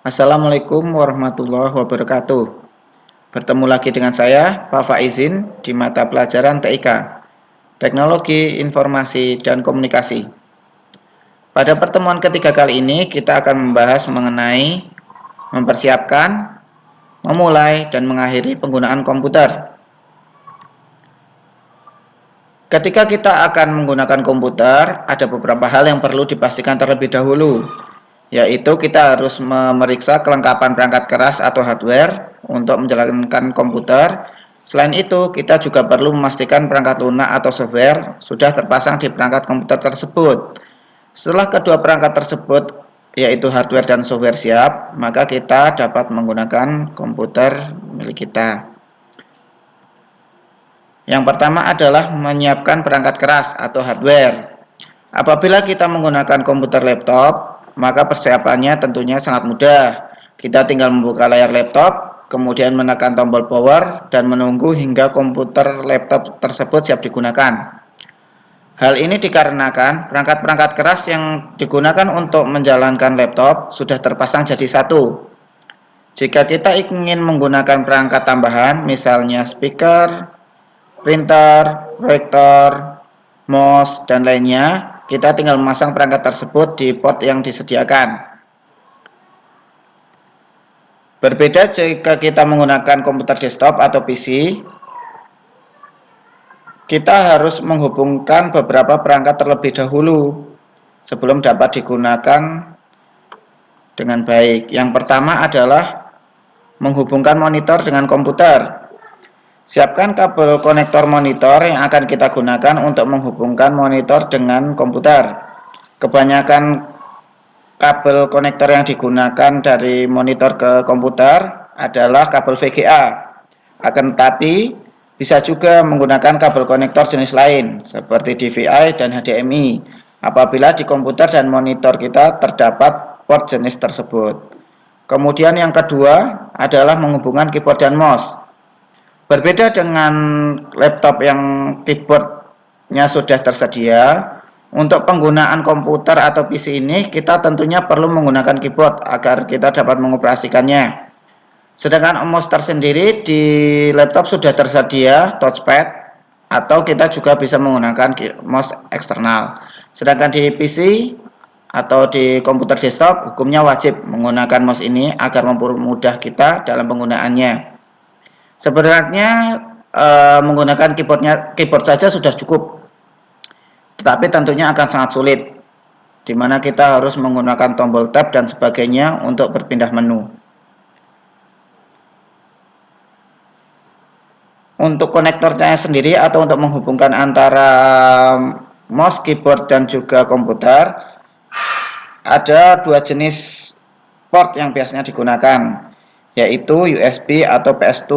Assalamualaikum warahmatullahi wabarakatuh. Bertemu lagi dengan saya, Pak Faizin, di mata pelajaran TIK, Teknologi Informasi dan Komunikasi. Pada pertemuan ketiga kali ini, kita akan membahas mengenai mempersiapkan, memulai, dan mengakhiri penggunaan komputer. Ketika kita akan menggunakan komputer, ada beberapa hal yang perlu dipastikan terlebih dahulu, yaitu kita harus memeriksa kelengkapan perangkat keras atau hardware untuk menjalankan komputer. Selain itu, kita juga perlu memastikan perangkat lunak atau software sudah terpasang di perangkat komputer tersebut. Setelah kedua perangkat tersebut, yaitu hardware dan software siap, maka kita dapat menggunakan komputer milik kita. Yang pertama adalah menyiapkan perangkat keras atau hardware. Apabila kita menggunakan komputer laptop, maka persiapannya tentunya sangat mudah. Kita tinggal membuka layar laptop, kemudian menekan tombol power, dan menunggu hingga komputer laptop tersebut siap digunakan. Hal ini dikarenakan perangkat-perangkat keras yang digunakan untuk menjalankan laptop sudah terpasang jadi satu. Jika kita ingin menggunakan perangkat tambahan, misalnya speaker, printer, proyektor, mouse, dan lainnya, kita tinggal memasang perangkat tersebut di port yang disediakan. Berbeda jika kita menggunakan komputer desktop atau PC, kita harus menghubungkan beberapa perangkat terlebih dahulu sebelum dapat digunakan dengan baik. Yang pertama adalah menghubungkan monitor dengan komputer. Siapkan kabel konektor monitor yang akan kita gunakan untuk menghubungkan monitor dengan komputer. Kebanyakan kabel konektor yang digunakan dari monitor ke komputer adalah kabel VGA. Akan tetapi bisa juga menggunakan kabel konektor jenis lain seperti DVI dan HDMI apabila di komputer dan monitor kita terdapat port jenis tersebut. Kemudian yang kedua adalah menghubungkan keyboard dan mouse. Berbeda dengan laptop yang keyboardnya sudah tersedia, untuk penggunaan komputer atau PC ini kita tentunya perlu menggunakan keyboard agar kita dapat mengoperasikannya. Sedangkan mouse tersendiri di laptop sudah tersedia touchpad atau kita juga bisa menggunakan mouse eksternal. Sedangkan di PC atau di komputer desktop hukumnya wajib menggunakan mouse ini agar mempermudah kita dalam penggunaannya. Sebenarnya menggunakan keyboard saja sudah cukup, tetapi tentunya akan sangat sulit, di mana kita harus menggunakan tombol tab dan sebagainya untuk berpindah menu. Untuk konektornya sendiri atau untuk menghubungkan antara mouse, keyboard, dan juga komputer, ada dua jenis port yang biasanya digunakan, yaitu USB atau PS2.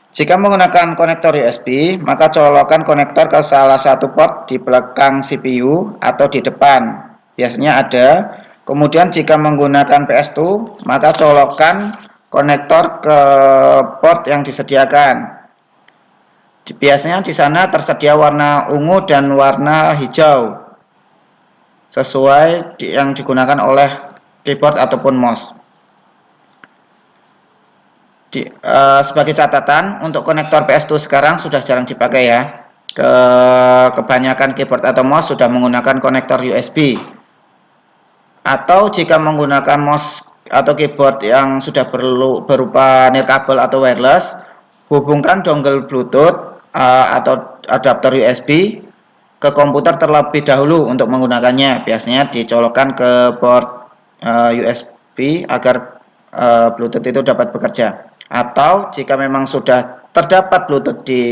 Jika menggunakan konektor USB, maka colokkan konektor ke salah satu port di belakang CPU atau di depan. Biasanya ada. Kemudian jika menggunakan PS2, maka colokkan konektor ke port yang disediakan. Biasanya di sana tersedia warna ungu dan warna hijau, sesuai yang digunakan oleh keyboard ataupun mouse. Sebagai catatan, untuk konektor PS2 sekarang sudah jarang dipakai ya. Kebanyakan keyboard atau mouse sudah menggunakan konektor USB. Atau jika menggunakan mouse atau keyboard yang sudah berupa nirkabel atau wireless, hubungkan dongle Bluetooth atau adapter USB ke komputer terlebih dahulu untuk menggunakannya. Biasanya dicolokkan ke port USB agar Bluetooth itu dapat bekerja. Atau jika memang sudah terdapat Bluetooth di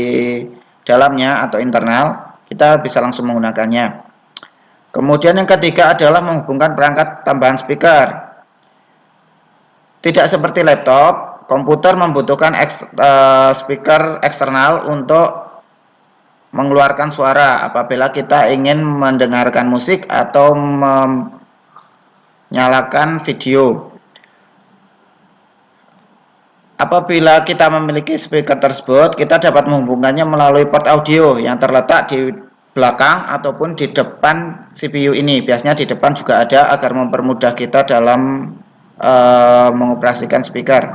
dalamnya atau internal, kita bisa langsung menggunakannya. Kemudian yang ketiga adalah menghubungkan perangkat tambahan speaker. Tidak seperti laptop, komputer membutuhkan speaker eksternal untuk mengeluarkan suara apabila kita ingin mendengarkan musik atau menyalakan video. Apabila kita memiliki speaker tersebut, kita dapat menghubungkannya melalui port audio yang terletak di belakang ataupun di depan CPU ini. Biasanya di depan juga ada agar mempermudah kita dalam mengoperasikan speaker.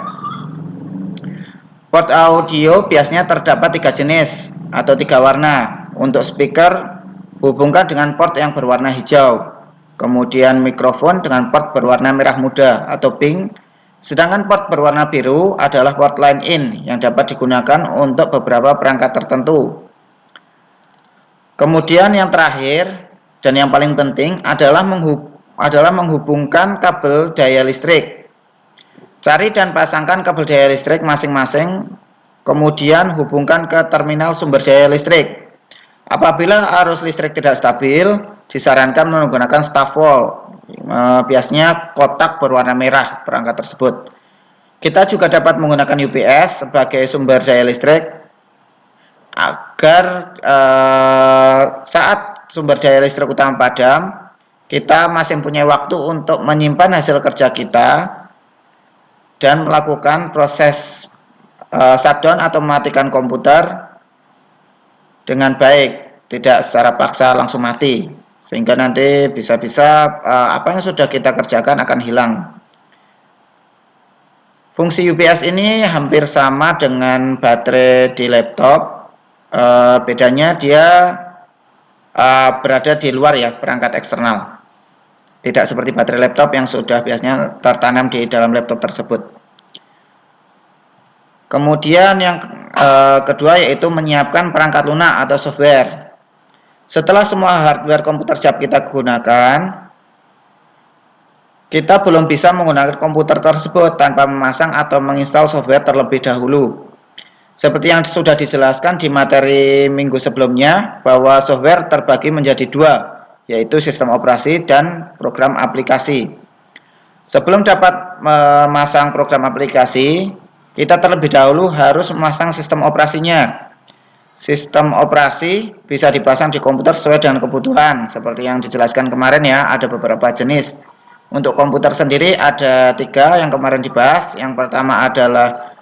Port audio biasanya terdapat 3 jenis atau 3 warna. Untuk speaker, hubungkan dengan port yang berwarna hijau. Kemudian mikrofon dengan port berwarna merah muda atau pink. Sedangkan port berwarna biru adalah port line in yang dapat digunakan untuk beberapa perangkat tertentu. Kemudian yang terakhir dan yang paling penting adalah menghubungkan kabel daya listrik. Cari dan pasangkan kabel daya listrik masing-masing, kemudian hubungkan ke terminal sumber daya listrik. Apabila arus listrik tidak stabil, disarankan menggunakan staf wall, biasanya kotak berwarna merah perangkat tersebut. Kita juga dapat menggunakan UPS sebagai sumber daya listrik agar saat sumber daya listrik utama padam, kita masih punya waktu untuk menyimpan hasil kerja kita dan melakukan proses shutdown atau mematikan komputer dengan baik, tidak secara paksa langsung mati, sehingga nanti bisa-bisa apa yang sudah kita kerjakan akan hilang. Fungsi UPS ini hampir sama dengan baterai di laptop, bedanya dia berada di luar ya, perangkat eksternal. Tidak seperti baterai laptop yang sudah biasanya tertanam di dalam laptop tersebut. Kemudian yang kedua yaitu menyiapkan perangkat lunak atau software. Setelah semua hardware komputer siap kita gunakan, kita belum bisa menggunakan komputer tersebut tanpa memasang atau menginstal software terlebih dahulu. Seperti yang sudah dijelaskan di materi minggu sebelumnya, bahwa software terbagi menjadi 2, yaitu sistem operasi dan program aplikasi. Sebelum dapat memasang program aplikasi, kita terlebih dahulu harus memasang sistem operasinya. Sistem operasi bisa dipasang di komputer sesuai dengan kebutuhan, seperti yang dijelaskan kemarin ya, ada beberapa jenis. Untuk komputer sendiri ada 3 yang kemarin dibahas. Yang pertama adalah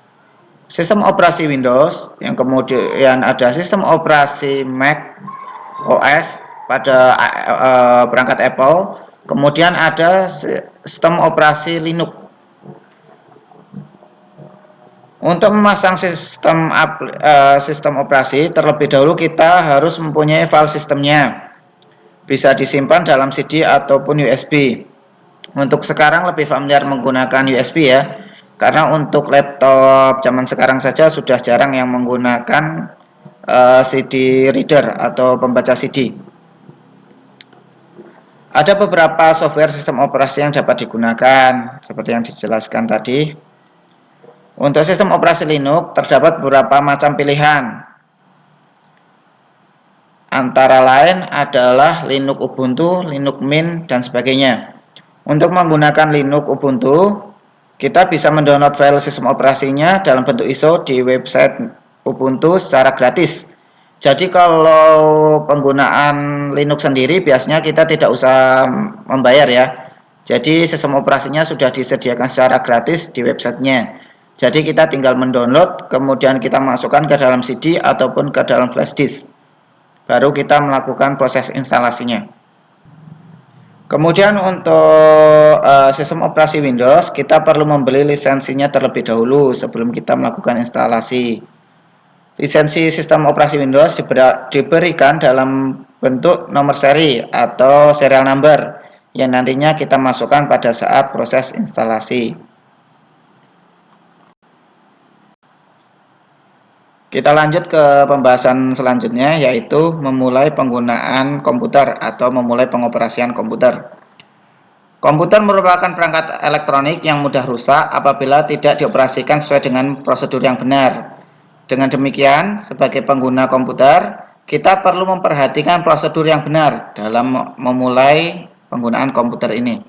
sistem operasi Windows, yang kemudian ada sistem operasi Mac OS pada perangkat Apple, kemudian ada sistem operasi Linux. Untuk memasang sistem operasi, terlebih dahulu kita harus mempunyai file sistemnya, bisa disimpan dalam CD ataupun USB. Untuk sekarang lebih familiar menggunakan USB ya, karena untuk laptop zaman sekarang saja sudah jarang yang menggunakan CD reader atau pembaca CD. Ada beberapa software sistem operasi yang dapat digunakan, seperti yang dijelaskan tadi. Untuk sistem operasi Linux terdapat beberapa macam pilihan. Antara lain adalah Linux Ubuntu, Linux Mint, dan sebagainya. Untuk menggunakan Linux Ubuntu, kita bisa mendownload file sistem operasinya dalam bentuk ISO di website Ubuntu secara gratis. Jadi kalau penggunaan Linux sendiri biasanya kita tidak usah membayar ya. Jadi sistem operasinya sudah disediakan secara gratis di websitenya. Jadi kita tinggal mendownload, kemudian kita masukkan ke dalam CD ataupun ke dalam flash disk. Baru kita melakukan proses instalasinya. Kemudian untuk sistem operasi Windows, kita perlu membeli lisensinya terlebih dahulu sebelum kita melakukan instalasi. Lisensi sistem operasi Windows diberikan dalam bentuk nomor seri atau serial number yang nantinya kita masukkan pada saat proses instalasi. Kita lanjut ke pembahasan selanjutnya, yaitu memulai penggunaan komputer atau memulai pengoperasian komputer. Komputer merupakan perangkat elektronik yang mudah rusak apabila tidak dioperasikan sesuai dengan prosedur yang benar. Dengan demikian, sebagai pengguna komputer, kita perlu memperhatikan prosedur yang benar dalam memulai penggunaan komputer ini.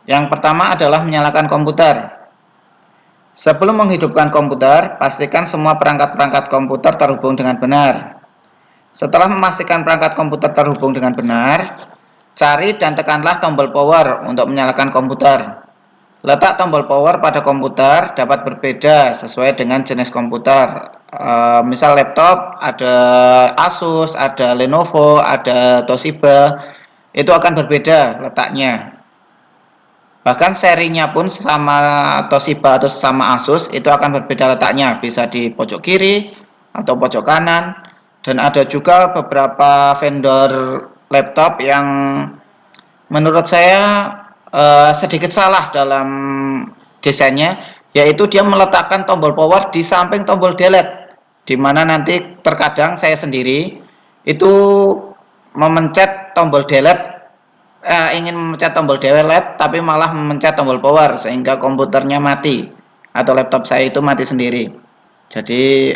Yang pertama adalah menyalakan komputer. Sebelum menghidupkan komputer, pastikan semua perangkat-perangkat komputer terhubung dengan benar. Setelah memastikan perangkat komputer terhubung dengan benar, cari dan tekanlah tombol power untuk menyalakan komputer. Letak tombol power pada komputer dapat berbeda sesuai dengan jenis komputer. Misal laptop ada Asus, ada Lenovo, ada Toshiba. itu akan berbeda letaknya. Bahkan serinya pun sama Toshiba atau sama Asus itu akan berbeda letaknya, bisa di pojok kiri atau pojok kanan. Dan ada juga beberapa vendor laptop yang menurut saya sedikit salah dalam desainnya, yaitu dia meletakkan tombol power di samping tombol delete, dimana nanti terkadang saya sendiri itu memencet tombol delete, ingin memencet tombol delete tapi malah memencet tombol power sehingga komputernya mati atau laptop saya itu mati sendiri. Jadi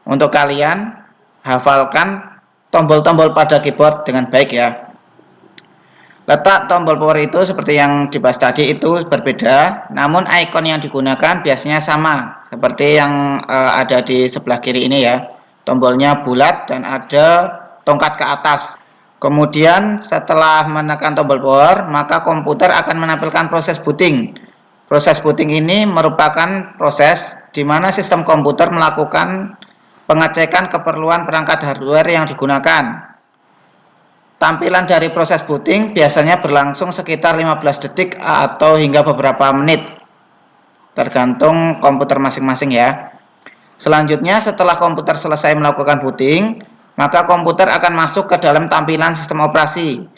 untuk kalian hafalkan tombol-tombol pada keyboard dengan baik ya. Letak tombol power itu seperti yang dibahas tadi itu berbeda, namun icon yang digunakan biasanya sama seperti yang ada di sebelah kiri ini ya. Tombolnya bulat dan ada tongkat ke atas. Kemudian setelah menekan tombol power, maka komputer akan menampilkan proses booting. Proses booting ini merupakan proses di mana sistem komputer melakukan pengecekan keperluan perangkat hardware yang digunakan. Tampilan dari proses booting biasanya berlangsung sekitar 15 detik atau hingga beberapa menit, tergantung komputer masing-masing ya. Selanjutnya setelah komputer selesai melakukan booting, maka komputer akan masuk ke dalam tampilan sistem operasi.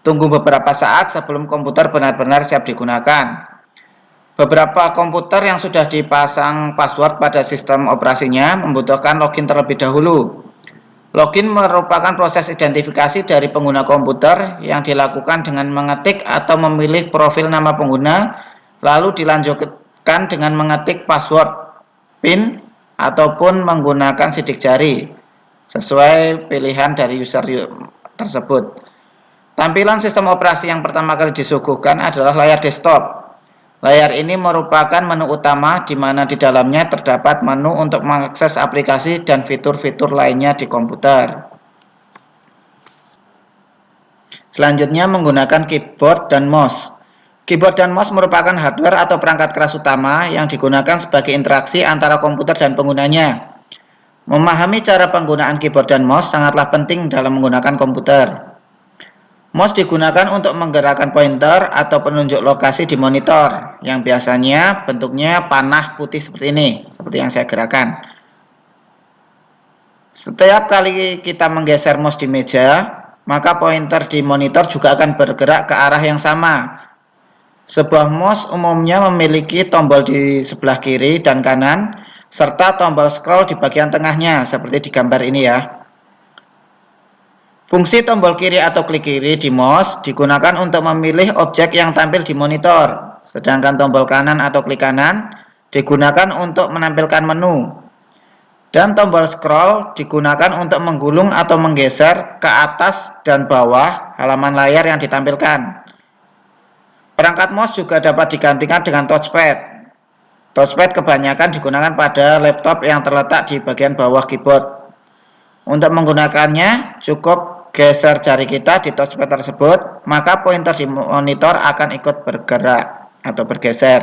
Tunggu beberapa saat sebelum komputer benar-benar siap digunakan. Beberapa komputer yang sudah dipasang password pada sistem operasinya membutuhkan login terlebih dahulu. Login merupakan proses identifikasi dari pengguna komputer yang dilakukan dengan mengetik atau memilih profil nama pengguna, lalu dilanjutkan dengan mengetik password, PIN, ataupun menggunakan sidik jari sesuai pilihan dari user tersebut. Tampilan sistem operasi yang pertama kali disuguhkan adalah layar desktop. Layar ini merupakan menu utama di mana di dalamnya terdapat menu untuk mengakses aplikasi dan fitur-fitur lainnya di komputer. Selanjutnya menggunakan keyboard dan mouse. Keyboard dan mouse merupakan hardware atau perangkat keras utama yang digunakan sebagai interaksi antara komputer dan penggunanya. Memahami cara penggunaan keyboard dan mouse sangatlah penting dalam menggunakan komputer. Mouse digunakan untuk menggerakkan pointer atau penunjuk lokasi di monitor yang biasanya bentuknya panah putih seperti ini, seperti yang saya gerakan. Setiap kali kita menggeser mouse di meja, maka pointer di monitor juga akan bergerak ke arah yang sama. Sebuah mouse umumnya memiliki tombol di sebelah kiri dan kanan, serta tombol scroll di bagian tengahnya, seperti di gambar ini ya. Fungsi tombol kiri atau klik kiri di mouse digunakan untuk memilih objek yang tampil di monitor, sedangkan tombol kanan atau klik kanan digunakan untuk menampilkan menu. Dan tombol scroll digunakan untuk menggulung atau menggeser ke atas dan bawah halaman layar yang ditampilkan. Perangkat mouse juga dapat digantikan dengan touchpad. Touchpad kebanyakan digunakan pada laptop yang terletak di bagian bawah keyboard. Untuk menggunakannya cukup geser jari kita di touchpad tersebut, maka pointer di monitor akan ikut bergerak atau bergeser.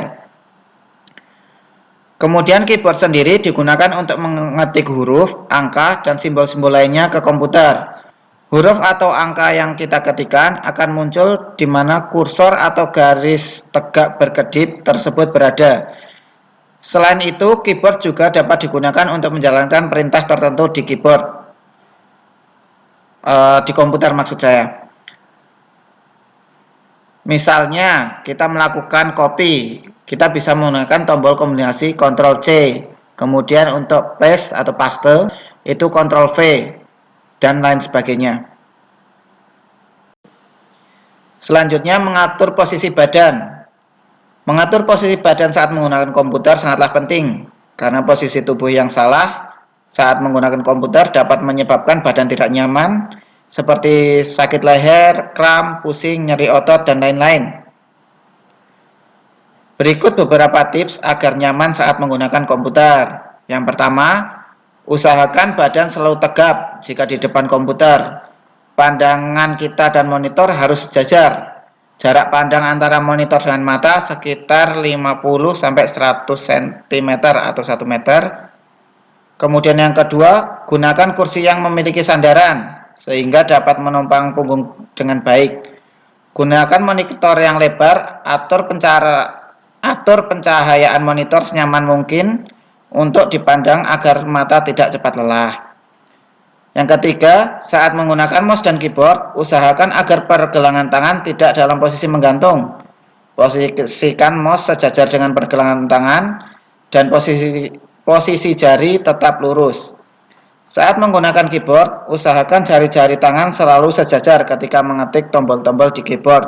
Kemudian keyboard sendiri digunakan untuk mengetik huruf, angka, dan simbol-simbol lainnya ke komputer. Huruf atau angka yang kita ketikkan akan muncul di mana kursor atau garis tegak berkedip tersebut berada. Selain itu, keyboard juga dapat digunakan untuk menjalankan perintah tertentu di keyboard. Di komputer maksud saya. Misalnya kita melakukan copy, kita bisa menggunakan tombol kombinasi Ctrl C. Kemudian untuk paste atau paste itu Ctrl V dan lain sebagainya. Selanjutnya mengatur posisi badan. Mengatur posisi badan saat menggunakan komputer sangatlah penting karena posisi tubuh yang salah saat menggunakan komputer dapat menyebabkan badan tidak nyaman, seperti sakit leher, kram, pusing, nyeri otot, dan lain-lain. Berikut beberapa tips agar nyaman saat menggunakan komputer. Yang pertama, usahakan badan selalu tegap jika di depan komputer. Pandangan kita dan monitor harus sejajar. Jarak pandang antara monitor dengan mata sekitar 50-100 cm atau 1 meter. Kemudian yang kedua, gunakan kursi yang memiliki sandaran. sehingga dapat menopang punggung dengan baik. Gunakan monitor yang lebar, atur pencahayaan monitor senyaman mungkin untuk dipandang agar mata tidak cepat lelah. Yang ketiga, saat menggunakan mouse dan keyboard, usahakan agar pergelangan tangan tidak dalam posisi menggantung. Posisikan mouse sejajar dengan pergelangan tangan dan posisi jari tetap lurus. Saat menggunakan keyboard, usahakan jari-jari tangan selalu sejajar ketika mengetik tombol-tombol di keyboard.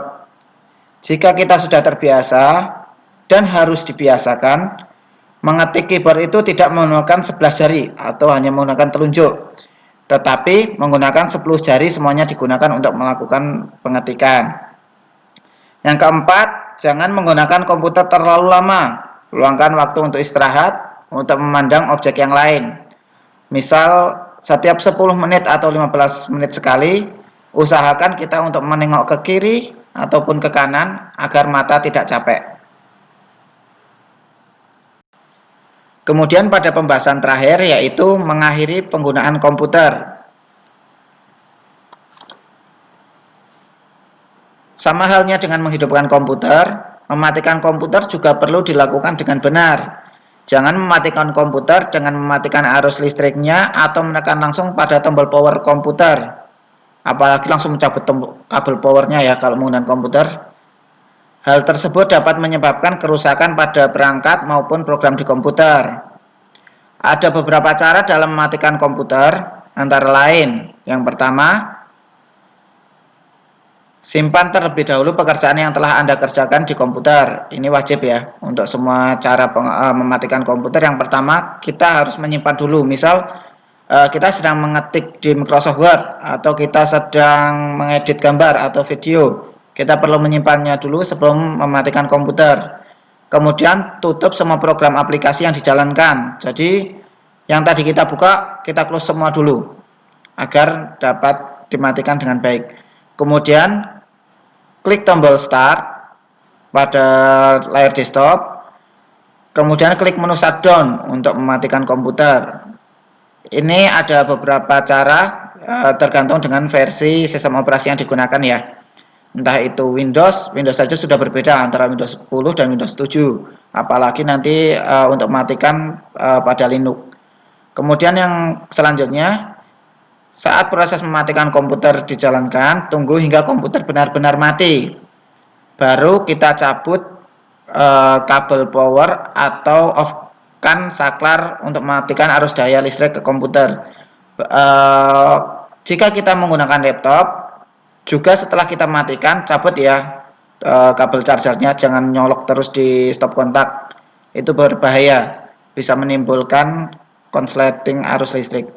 Jika kita sudah terbiasa dan harus dibiasakan, mengetik keyboard itu tidak menggunakan 11 jari atau hanya menggunakan telunjuk, tetapi menggunakan 10 jari semuanya digunakan untuk melakukan pengetikan. Yang keempat, jangan menggunakan komputer terlalu lama. Luangkan waktu untuk istirahat, untuk memandang objek yang lain. Misal, setiap 10 menit atau 15 menit sekali, usahakan kita untuk menengok ke kiri ataupun ke kanan agar mata tidak capek. Kemudian pada pembahasan terakhir yaitu mengakhiri penggunaan komputer. Sama halnya dengan menghidupkan komputer, mematikan komputer juga perlu dilakukan dengan benar. Jangan mematikan komputer dengan mematikan arus listriknya atau menekan langsung pada tombol power komputer. Apalagi langsung mencabut kabel powernya ya kalau menggunakan komputer. Hal tersebut dapat menyebabkan kerusakan pada perangkat maupun program di komputer. Ada beberapa cara dalam mematikan komputer, antara lain, yang pertama, simpan terlebih dahulu pekerjaan yang telah Anda kerjakan di komputer. Ini wajib ya, untuk semua cara mematikan komputer. Yang pertama, kita harus menyimpan dulu. Misal, kita sedang mengetik di Microsoft Word, atau kita sedang mengedit gambar atau video. Kita perlu menyimpannya dulu sebelum mematikan komputer. Kemudian tutup semua program aplikasi yang dijalankan. Jadi yang tadi kita buka, kita close semua dulu agar dapat dimatikan dengan baik. Kemudian klik tombol start pada layar desktop. Kemudian klik menu shutdown untuk mematikan komputer. Ini ada beberapa cara tergantung dengan versi sistem operasi yang digunakan ya. Entah itu Windows saja sudah berbeda antara Windows 10 dan Windows 7. Apalagi nanti untuk mematikan pada Linux. Kemudian yang selanjutnya, saat proses mematikan komputer dijalankan, tunggu hingga komputer benar-benar mati. Baru kita cabut kabel power atau off-kan saklar untuk mematikan arus daya listrik ke komputer. Jika kita menggunakan laptop, juga setelah kita matikan, cabut ya kabel chargernya, jangan nyolok terus di stop kontak. Itu berbahaya, bisa menimbulkan konsleting arus listrik.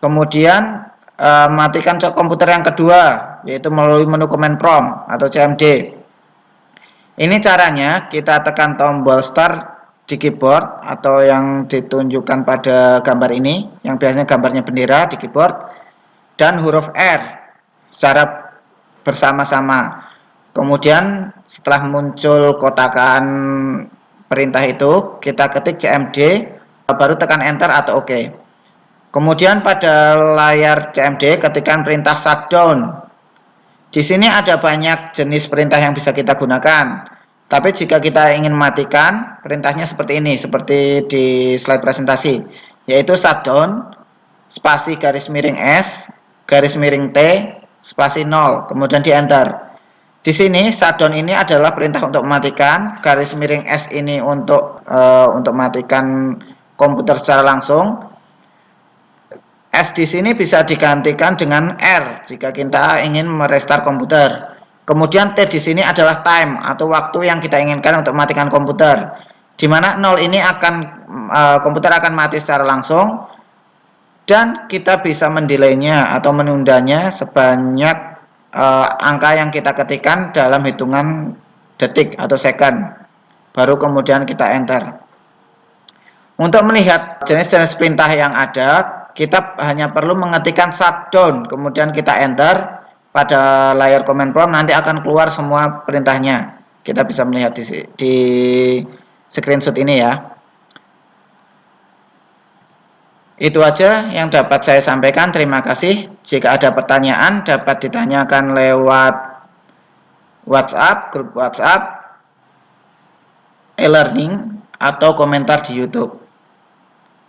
Kemudian matikan komputer yang kedua, yaitu melalui menu command prompt atau CMD. Ini caranya, kita tekan tombol start di keyboard atau yang ditunjukkan pada gambar ini, yang biasanya gambarnya bendera di keyboard, dan huruf R secara bersama-sama. Kemudian setelah muncul kotakan perintah itu, kita ketik CMD, baru tekan enter atau OK. Kemudian pada layar CMD ketikkan perintah shutdown. Di sini ada banyak jenis perintah yang bisa kita gunakan. Tapi jika kita ingin matikan, perintahnya seperti ini, seperti di slide presentasi, yaitu shutdown, spasi garis miring S, garis miring T, spasi 0, kemudian di enter. Di sini shutdown ini adalah perintah untuk mematikan, garis miring S ini untuk mematikan komputer secara langsung. S di sini bisa digantikan dengan R jika kita ingin merestart komputer. Kemudian T di sini adalah time atau waktu yang kita inginkan untuk mematikan komputer. Di mana 0 ini komputer akan mati secara langsung dan kita bisa mendelaynya atau menundanya sebanyak angka yang kita ketikkan dalam hitungan detik atau second. Baru kemudian kita enter. Untuk melihat jenis-jenis perintah yang ada, kita hanya perlu mengetikkan shutdown, kemudian kita enter pada layar command prompt, nanti akan keluar semua perintahnya. Kita bisa melihat di screenshot ini ya. Itu aja yang dapat saya sampaikan. Terima kasih. Jika ada pertanyaan dapat ditanyakan lewat WhatsApp, grup WhatsApp, e-learning, atau komentar di YouTube.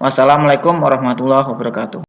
Wassalamualaikum warahmatullahi wabarakatuh.